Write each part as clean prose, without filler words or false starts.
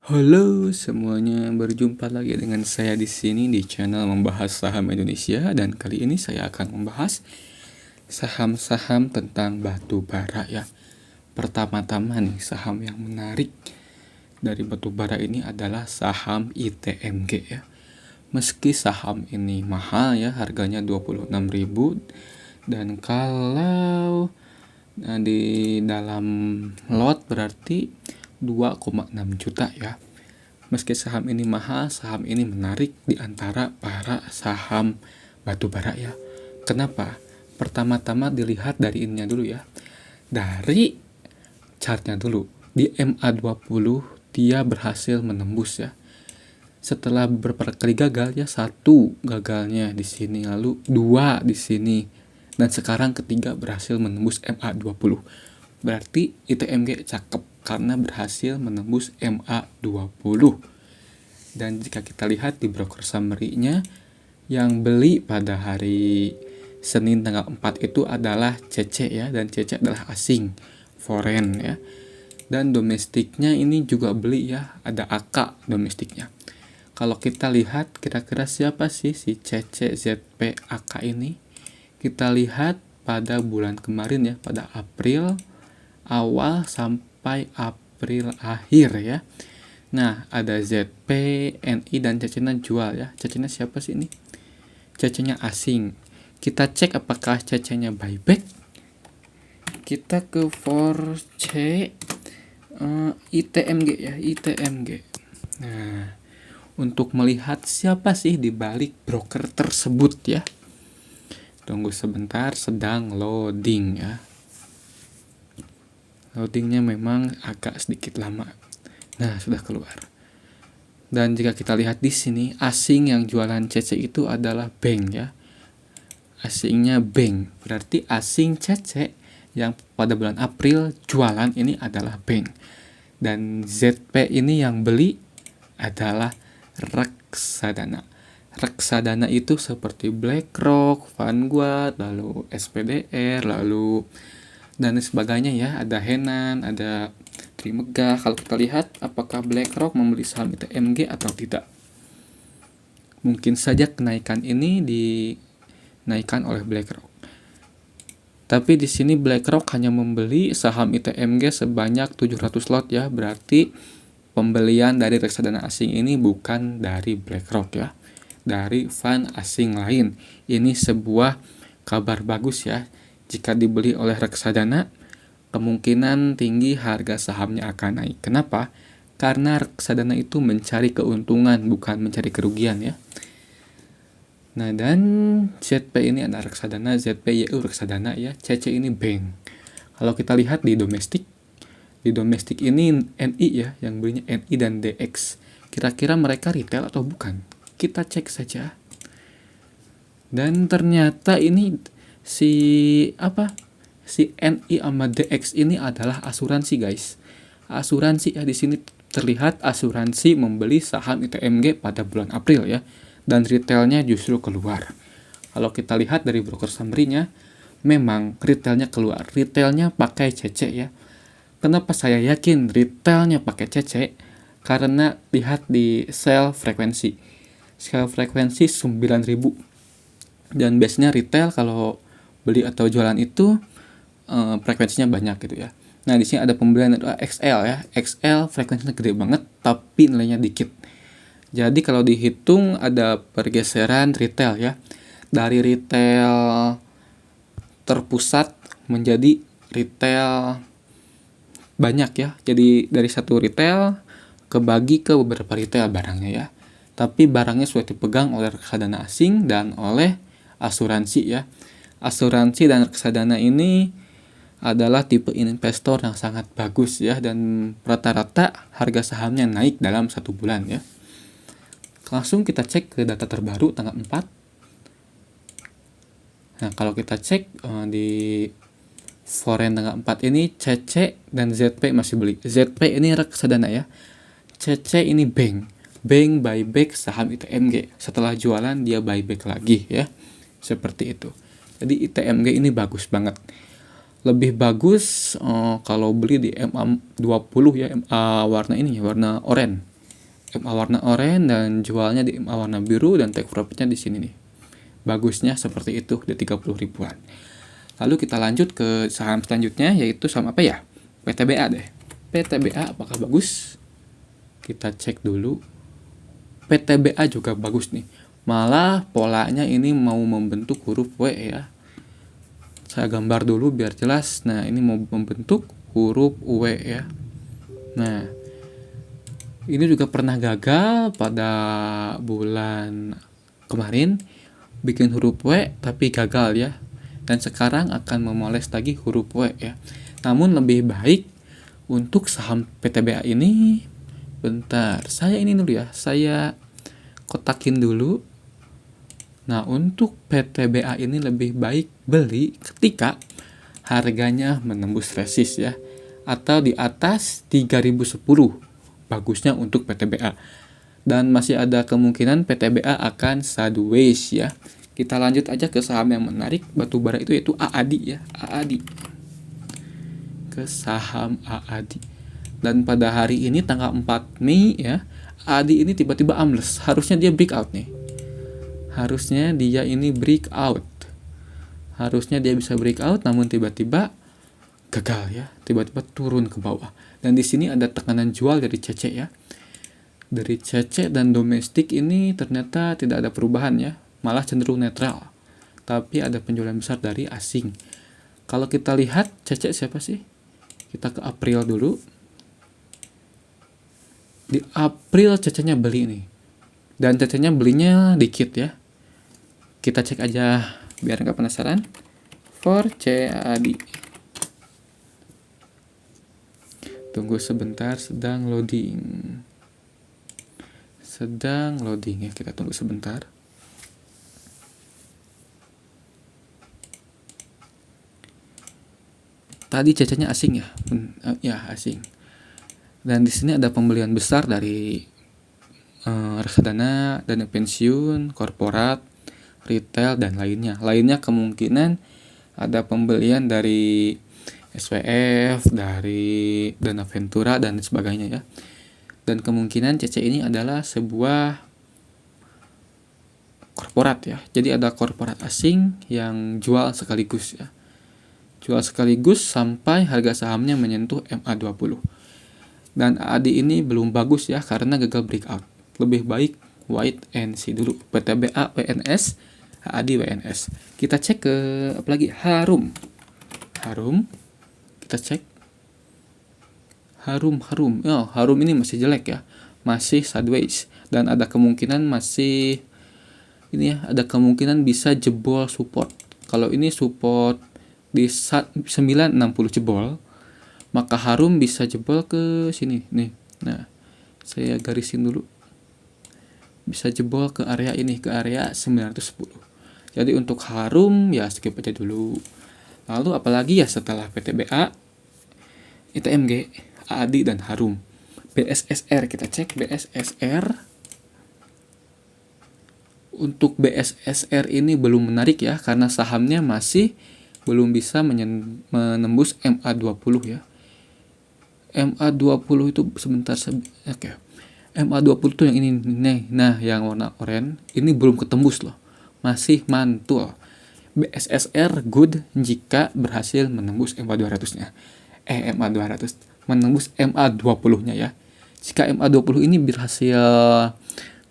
Halo semuanya, berjumpa lagi dengan saya di sini di channel membahas saham Indonesia, dan kali ini saya akan membahas saham-saham tentang batu bara ya. Pertama-tama nih, saham yang menarik dari batu bara ini adalah saham ITMG ya. Meski saham ini mahal ya, harganya 26.000, dan kalau di dalam lot berarti 2,6 juta ya. Meski saham ini mahal, saham ini menarik di antara para saham batubara ya. Kenapa? Pertama-tama dilihat dari ininya dulu ya. Dari chartnya dulu. Di MA20 dia berhasil menembus ya. Setelah beberapa kali gagal ya, satu gagalnya di sini, lalu dua di sini, dan sekarang ketiga berhasil menembus MA20. Berarti ITMG cakep karena berhasil menembus MA20. Dan jika kita lihat di broker summary-nya, yang beli pada hari Senin tanggal 4 itu adalah CC ya, dan CC adalah asing, foreign ya. Dan domestiknya ini juga beli ya, ada AK domestiknya. Kalau kita lihat kira-kira siapa sih si CCZP AK ini? Kita lihat pada bulan kemarin ya, pada April awal sampai April akhir ya. Nah, ada ZP, NI, dan CC-nya jual ya. CC-nya siapa sih ini? CC-nya asing. Kita cek apakah CC-nya buyback. Kita ke for C ITMG ya, ITMG. Nah, untuk melihat siapa sih di balik broker tersebut ya. Tunggu sebentar, sedang loading ya. Loadingnya memang agak sedikit lama. Nah, sudah keluar. Dan jika kita lihat di sini, asing yang jualan CC itu adalah bank ya. Asingnya bank. Berarti asing CC yang pada bulan April jualan ini adalah bank. Dan ZP ini yang beli adalah reksadana. Reksadana itu seperti BlackRock, Vanguard, lalu SPDR, lalu dan sebagainya ya. Ada Henan, ada Trimegah. Kalau kita lihat apakah BlackRock membeli saham ITMG atau tidak. Mungkin saja kenaikan ini dinaikkan oleh BlackRock. Tapi di sini BlackRock hanya membeli saham ITMG sebanyak 700 lot ya. Berarti pembelian dari reksadana asing ini bukan dari BlackRock ya, dari fund asing lain. Ini sebuah kabar bagus ya. Jika dibeli oleh reksadana, kemungkinan tinggi harga sahamnya akan naik. Kenapa? Karena reksadana itu mencari keuntungan, bukan mencari kerugian ya. Nah, dan ZP ini ada reksadana, ZPYU reksadana ya, CC ini bank. Kalau kita lihat di domestik ini NI ya, yang belinya NI dan DX. Kira-kira mereka retail atau bukan? Kita cek saja. Dan ternyata ini si NI sama DX ini adalah asuransi guys. Asuransi ya, di sini terlihat asuransi membeli saham ITMG pada bulan April ya, dan retailnya justru keluar. Kalau kita lihat dari broker summary-nya, memang retailnya keluar. Retailnya pakai CC ya. Kenapa saya yakin retailnya pakai CC? Karena lihat di sell frekuensi. Sell frekuensi 9.000. Dan biasanya retail kalau beli atau jualan itu frekuensinya banyak gitu ya. Nah, di sini ada pembelian XL ya. XL frekuensinya gede banget tapi nilainya dikit. Jadi kalau dihitung ada pergeseran retail ya. Dari retail terpusat menjadi retail banyak ya. Jadi dari satu retail kebagi ke beberapa retail barangnya ya. Tapi barangnya sudah dipegang oleh reksadana asing dan oleh asuransi ya. Asuransi dan reksadana ini adalah tipe investor yang sangat bagus ya, dan rata-rata harga sahamnya naik dalam 1 bulan ya. Langsung kita cek ke data terbaru tanggal 4. Nah, kalau kita cek di foreign tanggal 4 ini CC dan ZP masih beli. ZP ini reksadana ya. CC ini bank. Bank buyback saham ITMG. Setelah jualan dia buyback lagi ya. Seperti itu. Jadi ITMG ini bagus banget. Lebih bagus kalau beli di MA20 ya, MA warna ini ya, warna oranye. MA warna oranye dan jualnya di MA warna biru dan take profitnya di sini nih. Bagusnya seperti itu di 30 ribuan. Lalu kita lanjut ke saham selanjutnya, yaitu saham apa ya? PTBA deh. PTBA apakah bagus? Kita cek dulu. PTBA juga bagus nih. Malah polanya ini mau membentuk huruf W ya. Saya gambar dulu biar jelas. Nah, ini mau membentuk huruf W ya. Nah, ini juga pernah gagal pada bulan kemarin bikin huruf W tapi gagal ya. Dan sekarang akan memoles lagi huruf W ya. Namun lebih baik untuk saham PTBA ini, bentar, saya ini dulu ya. Saya kotakin dulu. Nah, untuk PTBA ini lebih baik beli ketika harganya menembus resist ya, atau di atas 3010. Bagusnya untuk PTBA. Dan masih ada kemungkinan PTBA akan sideways ya. Kita lanjut aja ke saham yang menarik batubara itu, yaitu AADI ya. AADI. Ke saham AADI. Dan pada hari ini tanggal 4 Mei ya, AADI ini tiba-tiba ambles. Harusnya dia breakout nih. Harusnya dia ini breakout. Harusnya dia bisa breakout, namun tiba-tiba gagal ya. Tiba-tiba turun ke bawah. Dan di sini ada tekanan jual dari CC ya. Dari CC dan domestik ini ternyata tidak ada perubahan ya. Malah cenderung netral. Tapi ada penjualan besar dari asing. Kalau kita lihat CC siapa sih? Kita ke April dulu. Di April CC-nya beli nih. Dan CC-nya belinya dikit ya. Kita cek aja biar nggak penasaran. For CAD. Tunggu sebentar, sedang loading. Sedang loading ya, kita tunggu sebentar. Tadi CC-nya asing ya. Ya, asing. Dan di sini ada pembelian besar dari reksadana, dana pensiun, korporat, retail dan lainnya. Lainnya kemungkinan ada pembelian dari SWF, dari Dana Ventura dan sebagainya ya. Dan kemungkinan CC ini adalah sebuah korporat ya. Jadi ada korporat asing yang jual sekaligus ya. Jual sekaligus sampai harga sahamnya menyentuh MA20. Dan AADI ini belum bagus ya karena gagal breakout. Lebih baik wait and see dulu. PTBA WNS, AADI WNS. Kita cek ke apa lagi? Harum. Kita cek Harum. Harum ini masih jelek ya, masih sideways dan ada kemungkinan masih ini ya, ada kemungkinan bisa jebol support. Kalau ini support di 960 jebol, maka Harum bisa jebol ke sini nih. Nah, saya garisin dulu. Bisa jebol ke area ini, ke area 910. Jadi untuk Harum ya skip aja dulu. Lalu apalagi ya setelah PTBA, ITMG, AADI dan Harum. BSSR, kita cek BSSR. Untuk BSSR ini belum menarik ya karena sahamnya masih belum bisa menembus MA20 ya. MA20 itu sebentar oke. MA20 itu yang ini nih. Nah, yang warna oranye ini belum ketembus loh. Masih mantul. BSSR good jika berhasil menembus MA200-nya. MA200 menembus MA20-nya ya. Jika MA20 ini berhasil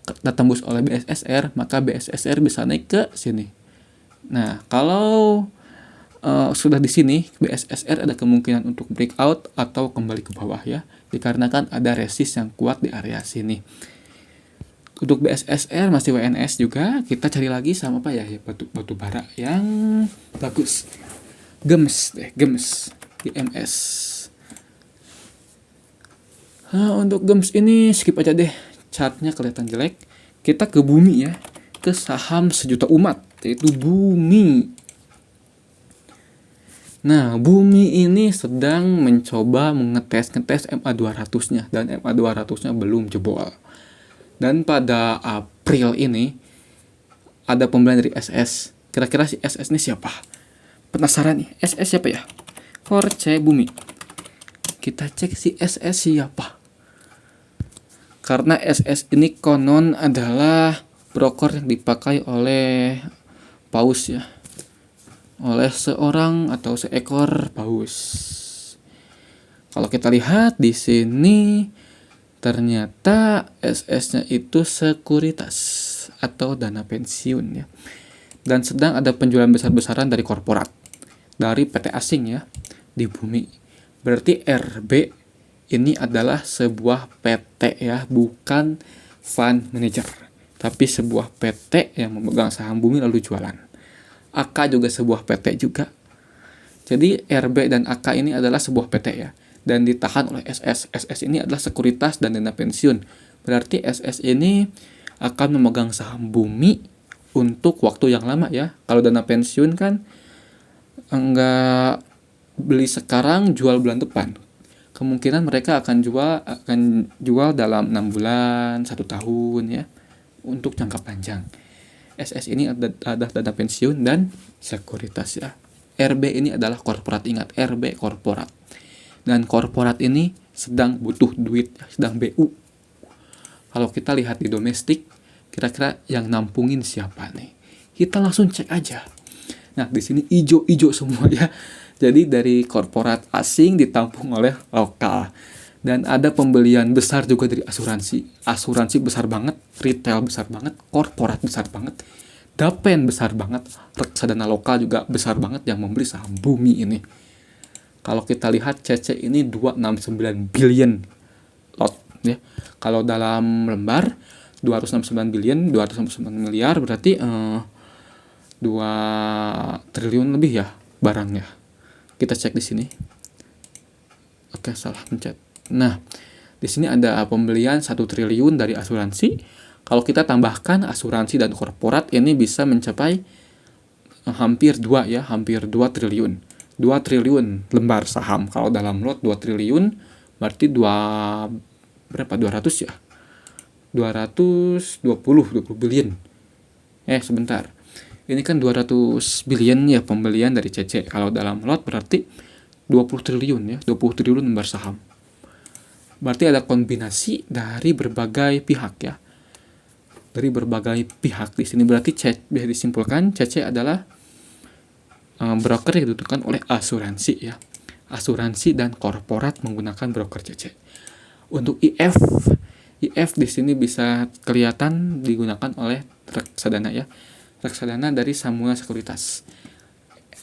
ditembus oleh BSSR, maka BSSR bisa naik ke sini. Nah, kalau sudah di sini, BSSR ada kemungkinan untuk breakout atau kembali ke bawah ya, dikarenakan ada resist yang kuat di area sini. Untuk BSSR masih WNS juga, kita cari lagi sama apa ya, batu bara yang bagus. Gems. GMS. Nah, untuk Gems ini skip aja deh, chartnya kelihatan jelek. Kita ke Bumi ya, ke saham sejuta umat, yaitu Bumi. Nah, Bumi ini sedang mencoba ngetes MA200-nya dan MA200-nya belum jebol. Dan pada April ini ada pembelian dari SS. Kira-kira si SS ini siapa? Penasaran nih, SS siapa ya? Force Bumi. Kita cek si SS siapa. Karena SS ini konon adalah broker yang dipakai oleh paus ya, oleh seorang atau seekor paus. Kalau kita lihat di sini ternyata SS-nya itu sekuritas atau dana pensiun ya. Dan sedang ada penjualan besar-besaran dari korporat, dari PT asing ya di bumi. Berarti RB ini adalah sebuah PT ya, bukan fund manager, tapi sebuah PT yang memegang saham bumi lalu jualan. AK juga sebuah PT juga. Jadi RB dan AK ini adalah sebuah PT ya, dan ditahan oleh SS. SS ini adalah sekuritas dan dana pensiun. Berarti SS ini akan memegang saham bumi untuk waktu yang lama ya. Kalau dana pensiun kan enggak beli sekarang jual bulan depan. Kemungkinan mereka akan jual dalam 6 bulan, 1 tahun ya, untuk jangka panjang. SS ini ada dana pensiun dan sekuritas ya. RB ini adalah korporat, ingat RB korporat. Dan korporat ini sedang butuh duit, sedang BU. Kalau kita lihat di domestik, kira-kira yang nampungin siapa nih? Kita langsung cek aja. Nah, di sini ijo-ijo semua ya. Jadi dari korporat asing ditampung oleh lokal. Dan ada pembelian besar juga dari asuransi. Asuransi besar banget, retail besar banget, korporat besar banget, Dapen besar banget, reksadana lokal juga besar banget yang membeli saham bumi ini. Kalau kita lihat CC ini 269 billion lot ya. Kalau dalam lembar 269 billion, 269 miliar berarti 2 triliun lebih ya barangnya. Kita cek di sini. Oke, salah pencet. Nah, di sini ada pembelian 1 triliun dari asuransi. Kalau kita tambahkan asuransi dan korporat ini bisa mencapai hampir 2 ya, hampir 2 triliun. 2 triliun lembar saham. Kalau dalam lot 2 triliun berarti 200 ya? 20 billion. Sebentar. Ini kan 200 billion ya pembelian dari CC. Kalau dalam lot berarti 20 triliun ya, 20 triliun lembar saham. Berarti ada kombinasi dari berbagai pihak ya. Dari berbagai pihak di sini berarti bisa disimpulkan CC adalah broker yang ditentukan oleh asuransi ya. Asuransi dan korporat menggunakan broker CC. Untuk IF di sini bisa kelihatan digunakan oleh reksadana ya. Reksadana dari Samuel Sekuritas.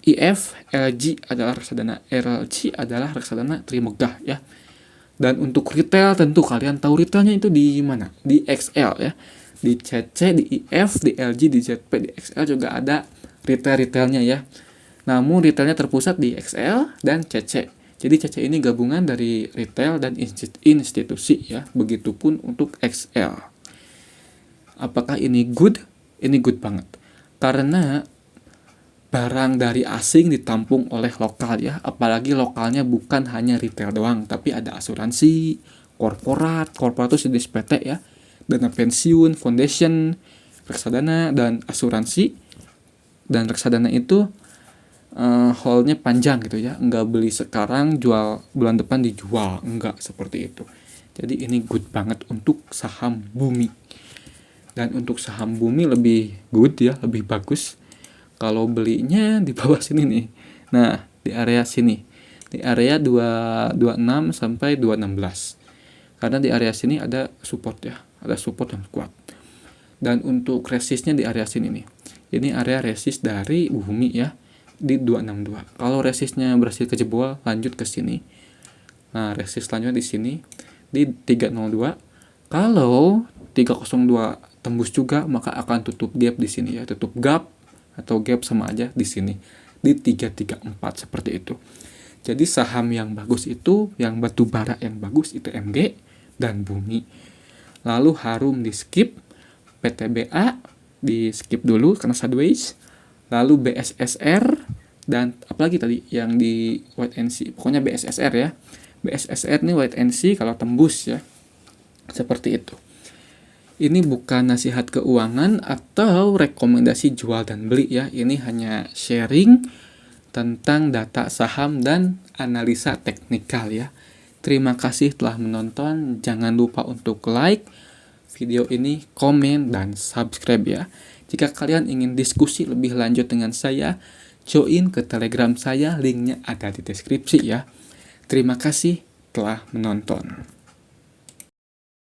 IF, LG adalah reksadana, RLC adalah reksadana Trimegah ya. Dan untuk retail tentu kalian tahu retailnya itu di mana? Di XL ya. Di CC, di IF, di LG, di ZP, di XL juga ada retail-retailnya ya. Namun retailnya terpusat di XL dan CC. Jadi CC ini gabungan dari retail dan institusi ya. Begitupun untuk XL. Apakah ini good? Ini good banget. Karena barang dari asing ditampung oleh lokal ya. Apalagi lokalnya bukan hanya retail doang, tapi ada asuransi, korporat itu jenis PT ya. Dana pensiun, foundation, reksadana, dan asuransi. Dan reksadana itu hold-nya panjang gitu ya, nggak beli sekarang jual bulan depan dijual, nggak seperti itu. Jadi ini good banget untuk saham bumi. Dan untuk saham bumi lebih good ya, lebih bagus kalau belinya di bawah sini nih. Nah, di area sini, di area 226 sampai 216. Karena di area sini ada support ya, ada support yang kuat. Dan untuk resistnya di area sini nih. Ini area resist dari bumi ya, di 262. Kalau resistnya berhasil kejebol, lanjut ke sini. Nah, resist selanjutnya di sini di 302. Kalau 302 tembus juga, maka akan tutup gap di sini ya, tutup gap atau gap sama aja di sini di 334 seperti itu. Jadi saham yang bagus itu, yang batu bara yang bagus itu MG dan bumi. Lalu Harum di skip, PTBA di skip dulu karena sideways. Lalu BSSR dan apalagi tadi yang di wait and see, pokoknya BSSR ya. BSSR nih wait and see kalau tembus ya. Seperti itu. Ini bukan nasihat keuangan atau rekomendasi jual dan beli ya. Ini hanya sharing tentang data saham dan analisa teknikal ya. Terima kasih telah menonton. Jangan lupa untuk like video ini, komen, dan subscribe ya. Jika kalian ingin diskusi lebih lanjut dengan saya, join ke Telegram saya, linknya ada di deskripsi ya. Terima kasih telah menonton.